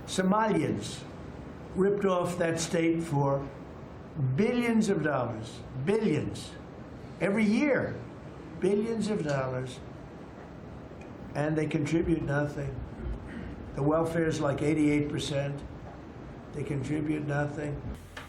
Somalians ripped off that state for billions of dollars, billions, every year, billions of dollars, and they contribute nothing. The welfare is like 88%. They contribute nothing.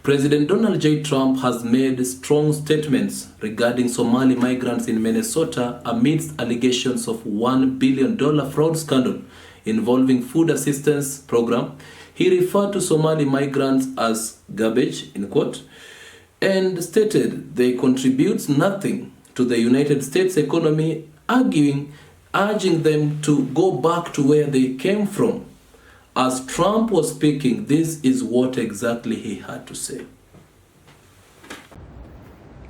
President Donald J. Trump has made strong statements regarding Somali migrants in Minnesota amidst allegations of $1 billion fraud scandal involving food assistance program. He referred to Somali migrants as garbage, in quote, and stated they contribute nothing to the United States economy, urging them to go back to where they came from. As Trump was speaking, this is what exactly he had to say.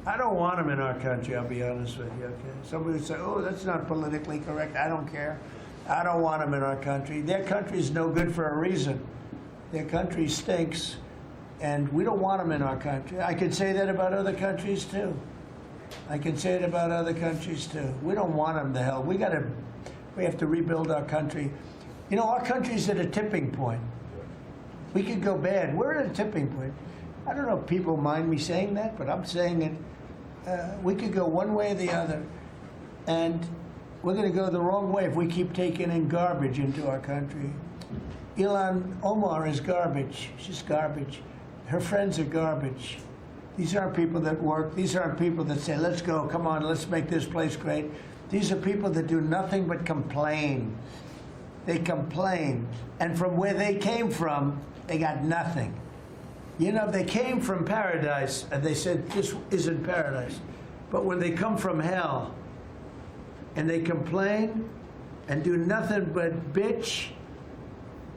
I don't want them in our country, I'll be honest with you, okay? Somebody would say, oh, that's not politically correct. I don't care. I don't want them in our country. Their country's no good for a reason. Their country stinks, and we don't want them in our country. I could say that about other countries, too. I can say it about other countries, too. We don't want them to hell. We have to rebuild our country. You know, our country's at a tipping point. We could go bad. We're at a tipping point. I don't know if people mind me saying that, but I'm saying it. We could go one way or the other, and we're going to go the wrong way if we keep taking in garbage into our country. Ilhan Omar is garbage. She's garbage. Her friends are garbage. These aren't people that work. These aren't people that say, let's go, come on, let's make this place great. These are people that do nothing but complain. They complain. And from where they came from, they got nothing. You know, they came from paradise, and they said, this isn't paradise. But when they come from hell, and they complain, and do nothing but bitch,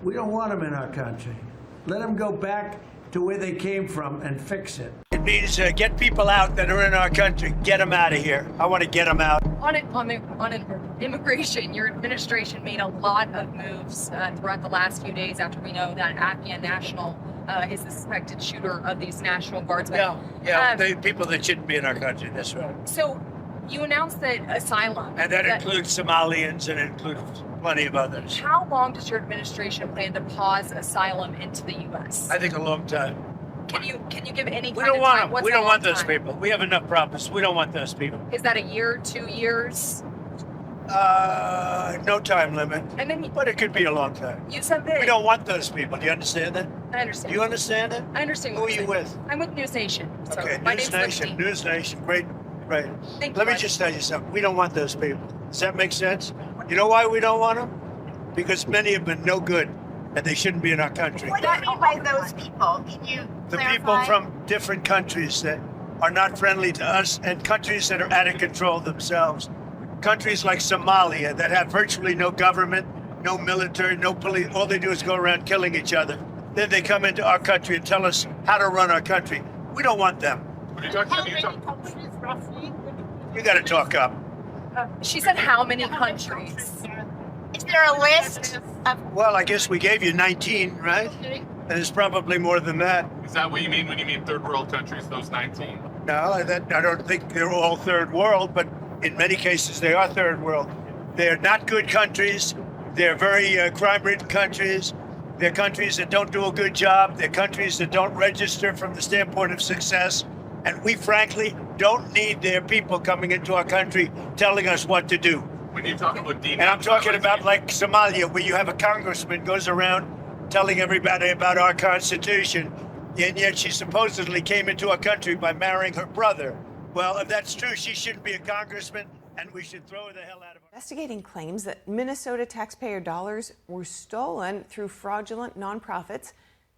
we don't want them in our country. Let them go back to where they came from and fix it. It means get people out that are in our country. Get them out of here. I want to get them out. On immigration, your administration made a lot of moves throughout the last few days after we know that Afghan national is the suspected shooter of these National Guardsmen. Yeah, the people that shouldn't be in our country, that's right. So you announced that asylum. And that includes Somalians and it includes plenty of others. How long does your administration plan to pause asylum into the U.S.? I think a long time. Can you give any We kind don't of want time? them. We don't want those people. We have enough problems. We don't want those people. Is that a year, 2 years? No time limit. And then But it could be a long time. you said that. We don't want those people. Do you understand that? I understand. You understand it? I understand. Who what are you're you saying. with? I'm with News Nation. So Okay, my News name's Nation. Lindsay. News Nation. Great. Right. Thank Let you, me just tell you something. We don't want those people. Does that make sense? You know why we don't want them? Because many have been no good, and they shouldn't be in our country. What do you mean by those people? Can you The clarify? people from different countries that are not friendly to us and countries that are out of control themselves. Countries like Somalia that have virtually no government, no military, no police. All they do is go around killing each other. Then they come into our country and tell us how to run our country. We don't want them. How many countries roughly? You got to talk up. She said how many countries? Is there a list of Well, I guess we gave you 19, right? And there's probably more than that. Is that what you mean when you mean third world countries, those 19? No, I don't think they're all third world, but in many cases they are third world. They're not good countries. They're very crime-ridden countries. They're countries that don't do a good job. They're countries that don't register from the standpoint of success. And we, frankly, don't need their people coming into our country telling us what to do. When you talk about And I'm talking about like Somalia, where you have a congressman goes around telling everybody about our Constitution, and yet she supposedly came into our country by marrying her brother. Well, if that's true, she shouldn't be a congressman, and we should throw her the hell out of her. Investigating claims that Minnesota taxpayer dollars were stolen through fraudulent nonprofits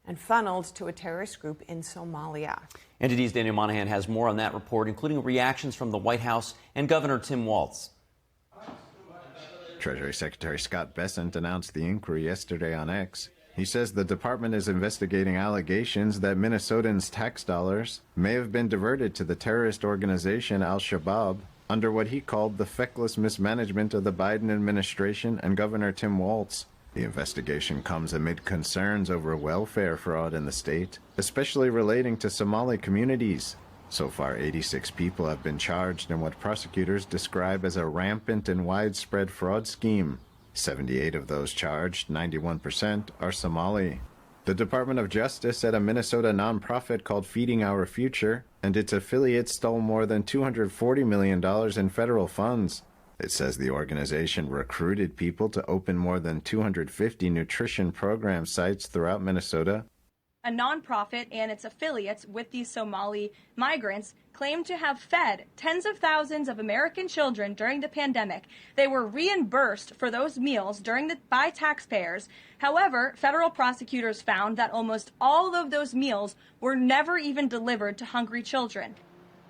and funneled to a terrorist group in Somalia. NTD's Daniel Monahan has more on that report, including reactions from the White House and Governor Tim Walz. Treasury Secretary Scott Bessent announced the inquiry yesterday on X. He says the department is investigating allegations that Minnesotans' tax dollars may have been diverted to the terrorist organization Al-Shabaab under what he called the feckless mismanagement of the Biden administration and Governor Tim Walz. The investigation comes amid concerns over welfare fraud in the state, especially relating to Somali communities. So far, 86 people have been charged in what prosecutors describe as a rampant and widespread fraud scheme. 78 of those charged, 91%, are Somali. The Department of Justice said a Minnesota nonprofit called Feeding Our Future and its affiliates stole more than $240 million in federal funds. It says the organization recruited people to open more than 250 nutrition program sites throughout Minnesota. A nonprofit and its affiliates with these Somali migrants claim to have fed tens of thousands of American children during the pandemic. They were reimbursed for those meals by taxpayers. However, federal prosecutors found that almost all of those meals were never even delivered to hungry children.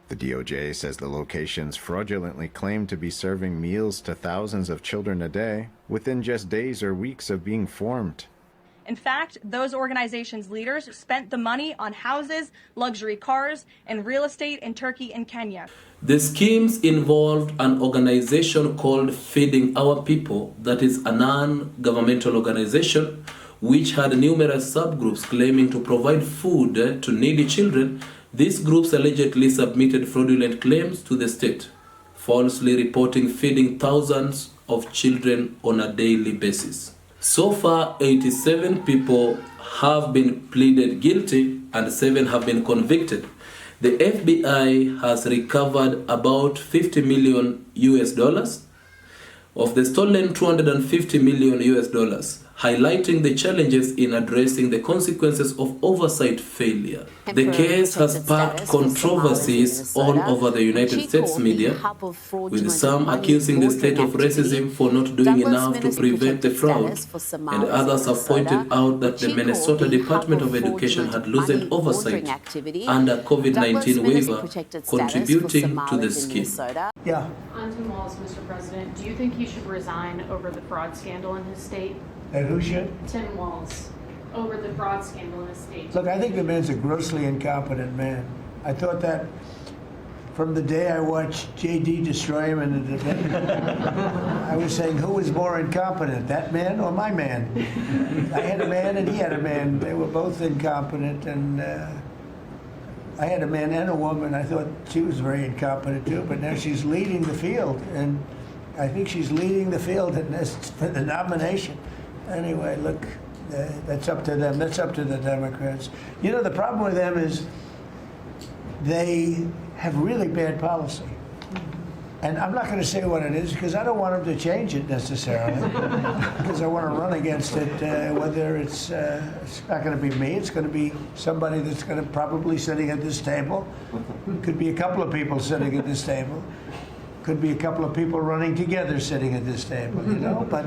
The DOJ says the locations fraudulently claimed to be serving meals to thousands of children a day within just days or weeks of being formed. In fact, those organizations' leaders spent the money on houses, luxury cars, and real estate in Turkey and Kenya. The schemes involved an organization called Feeding Our People, that is a non-governmental organization which had numerous subgroups claiming to provide food to needy children. These groups allegedly submitted fraudulent claims to the state, falsely reporting feeding thousands of children on a daily basis. So far, 87 people have been pleaded guilty and 7 have been convicted. The FBI has recovered about $50 million of the stolen $250 million, highlighting the challenges in addressing the consequences of oversight failure. The case has sparked controversies all over the United States media, with some accusing the state of racism for not doing enough to prevent the fraud, and others have pointed out that the Minnesota Department of Education had loosened oversight under COVID-19 waiver, contributing to the scheme. Yeah. On Tim Walz, Mr. President, do you think he should resign over the fraud scandal in his state? And who should? Tim Walz, over the fraud scandal in his state. Look, I think the man's a grossly incompetent man. I thought that from the day I watched J.D. destroy him in the debate. I was saying, who was more incompetent, that man or my man? I had a man and he had a man. They were both incompetent, and I had a man and a woman. I thought she was very incompetent too, but now she's leading the field, and I think she's leading the field in this, for the nomination. Anyway, look, that's up to them. That's up to the Democrats. You know, the problem with them is they have really bad policy. And I'm not going to say what it is because I don't want them to change it necessarily, because I want to run against it, whether it's not going to be me, it's going to be somebody that's going to probably sitting at this table. Could be a couple of people sitting at this table. Could be a couple of people running together sitting at this table, you know, but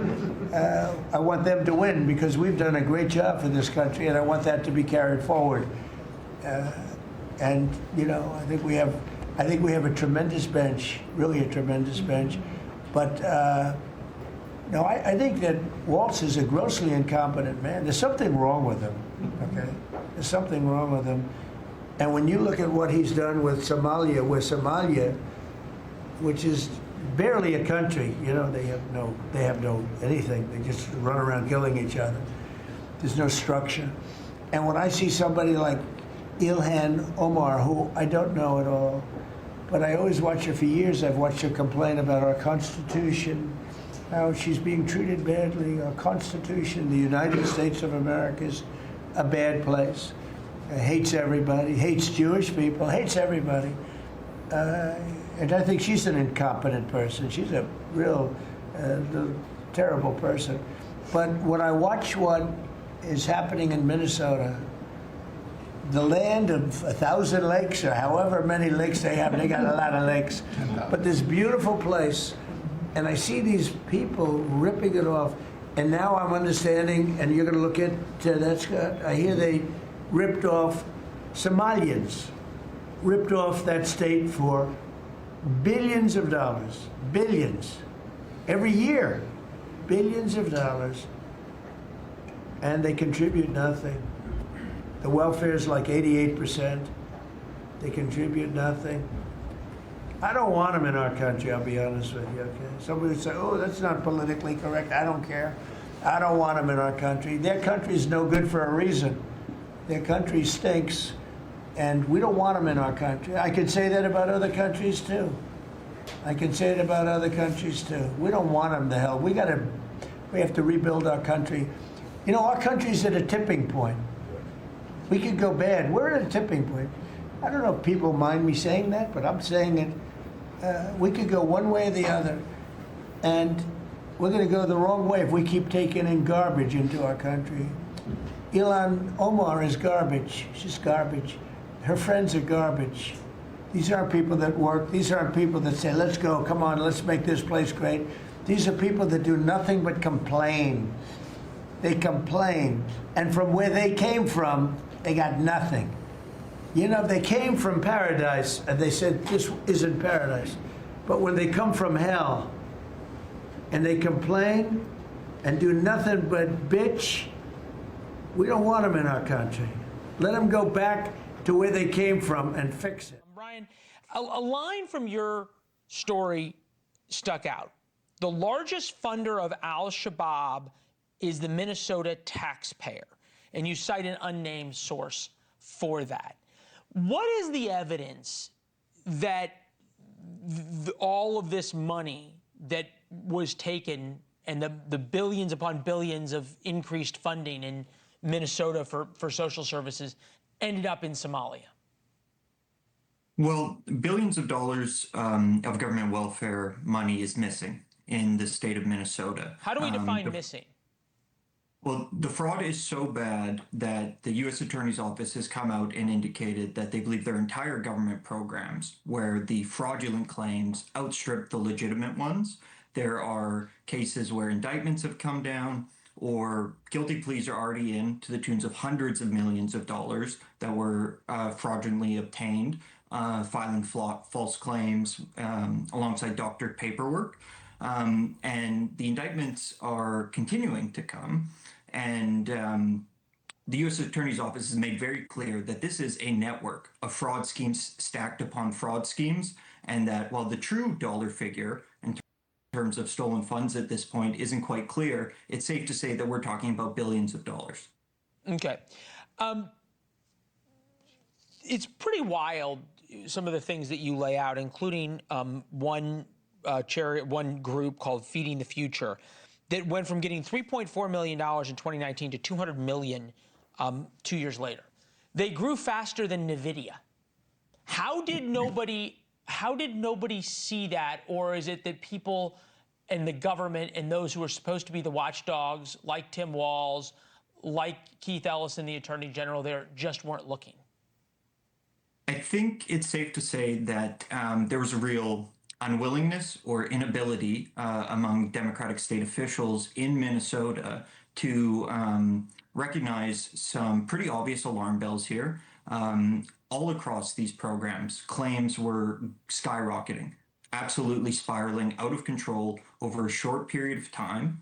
I want them to win because we've done a great job for this country, and I want that to be carried forward. And, you know, I think we have a tremendous bench, really a tremendous bench. But, no, I think that Walz is a grossly incompetent man. There's something wrong with him, okay? There's something wrong with him. And when you look at what he's done with Somalia, which is barely a country, you know, they have no anything. They just run around killing each other. There's no structure. And when I see somebody like Ilhan Omar, who I don't know at all, but I always watch her for years. I've watched her complain about our Constitution, how she's being treated badly. Our Constitution, the United States of America, is a bad place. Hates everybody, hates Jewish people, hates everybody. And I think she's an incompetent person. She's a real terrible person. But when I watch what is happening in Minnesota, the land of 1,000 lakes, or however many lakes they have, they got a lot of lakes, but this beautiful place, and I see these people ripping it off, and now I'm understanding, and you're gonna look at that, Scott, I hear they ripped off Somalians, ripped off that state for billions of dollars, billions, every year, billions of dollars, and they contribute nothing. The welfare is like 88%. They contribute nothing. I don't want them in our country, I'll be honest with you, okay? Somebody would say, oh, that's not politically correct. I don't care. I don't want them in our country. Their country's no good for a reason. Their country stinks, and we don't want them in our country. I could say that about other countries, too. I can say it about other countries, too. We don't want them to hell. We got to We have to rebuild our country. You know, our country's at a tipping point. We could go bad. We're at a tipping point. I don't know if people mind me saying that, but I'm saying it. We could go one way or the other. And we're going to go the wrong way if we keep taking in garbage into our country. Ilhan Omar is garbage. She's garbage. Her friends are garbage. These aren't people that work. These aren't people that say, let's go, come on, let's make this place great. These are people that do nothing but complain. They complain. And from where they came from, they got nothing. You know, they came from paradise, and they said, this isn't paradise. But when they come from hell, and they complain and do nothing but bitch, we don't want them in our country. Let them go back to where they came from and fix it. Brian, a line from your story stuck out. The largest funder of al-Shabaab is the Minnesota Taxpayer, and you cite an unnamed source for that. What is the evidence that all of this money that was taken and the billions upon billions of increased funding in Minnesota for social services ended up in Somalia? Well, billions of dollars of government welfare money is missing in the state of Minnesota. How do we define missing? Well, the fraud is so bad that the U.S. Attorney's Office has come out and indicated that they believe their entire government programs, where the fraudulent claims outstrip the legitimate ones. There are cases where indictments have come down or guilty pleas are already in to the tunes of hundreds of millions of dollars that were fraudulently obtained, filing false claims alongside doctored paperwork. And the indictments are continuing to come. And the U.S. Attorney's Office has made very clear that this is a network of fraud schemes stacked upon fraud schemes, and that while the true dollar figure in terms of stolen funds at this point isn't quite clear, it's safe to say that we're talking about billions of dollars. Okay. It's pretty wild, some of the things that you lay out, including one group called Feeding the Future that went from getting $3.4 million in 2019 to $200 million 2 years later. They grew faster than NVIDIA. How did nobody see that? Or is it that people and the government and those who are supposed to be the watchdogs, like Tim Walz, like Keith Ellison, the Attorney General there, just weren't looking? I think it's safe to say that there was a real unwillingness or inability among Democratic state officials in Minnesota to recognize some pretty obvious alarm bells here. All across these programs, claims were skyrocketing, absolutely spiraling out of control over a short period of time.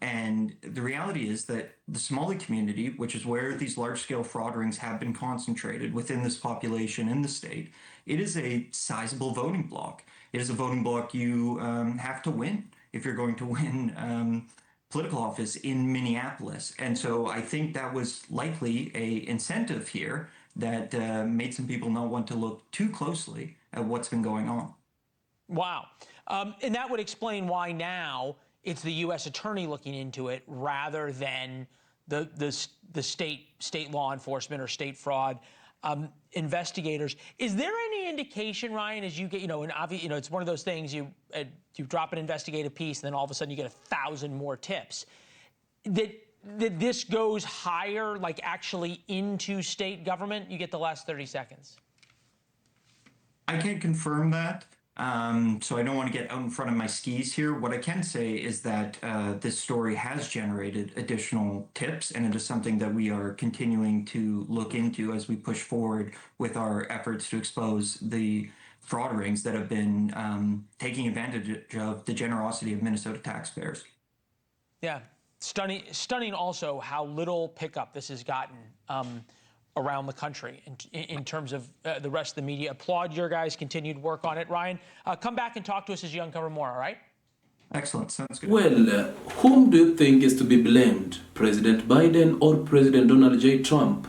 And the reality is that the Somali community, which is where these large-scale fraud rings have been concentrated within this population in the state, it is a sizable voting bloc. It is a voting bloc you have to win if you're going to win political office in Minneapolis. And so I think that was likely an incentive here that made some people not want to look too closely at what's been going on. Wow. And that would explain why now it's the U.S. attorney looking into it rather than the state law enforcement or state fraud investigators. Is there any indication, Ryan, as you get, and it's one of those things you drop an investigative piece and then all of a sudden you get 1,000 more tips, that this goes higher, like actually into state government? You get the last 30 seconds. I can't confirm that. So I don't want to get out in front of my skis here. What I can say is that this story has generated additional tips, and it is something that we are continuing to look into as we push forward with our efforts to expose the fraud rings that have been taking advantage of the generosity of Minnesota taxpayers. Yeah, stunning also how little pickup this has gotten around the country in terms of the rest of the media. Applaud your guys' continued work on it. Ryan, come back and talk to us as you uncover more, all right? Excellent, sounds good. Well, whom do you think is to be blamed? President Biden or President Donald J. Trump?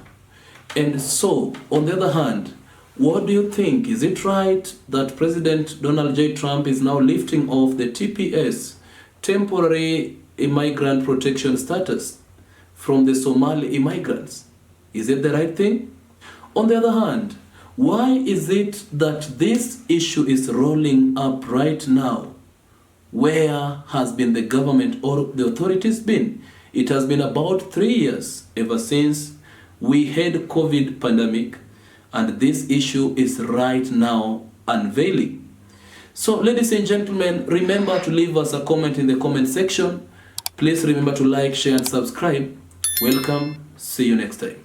And so, on the other hand, what do you think? Is it right that President Donald J. Trump is now lifting off the TPS, temporary immigrant protection status from the Somali immigrants. Is it the right thing? On the other hand, why is it that this issue is rolling up right now? Where has been the government or the authorities been? It has been about 3 years ever since we had COVID pandemic, and this issue is right now unveiling. So, ladies and gentlemen, remember to leave us a comment in the comment section. Please remember to like, share, and subscribe. Welcome. See you next time.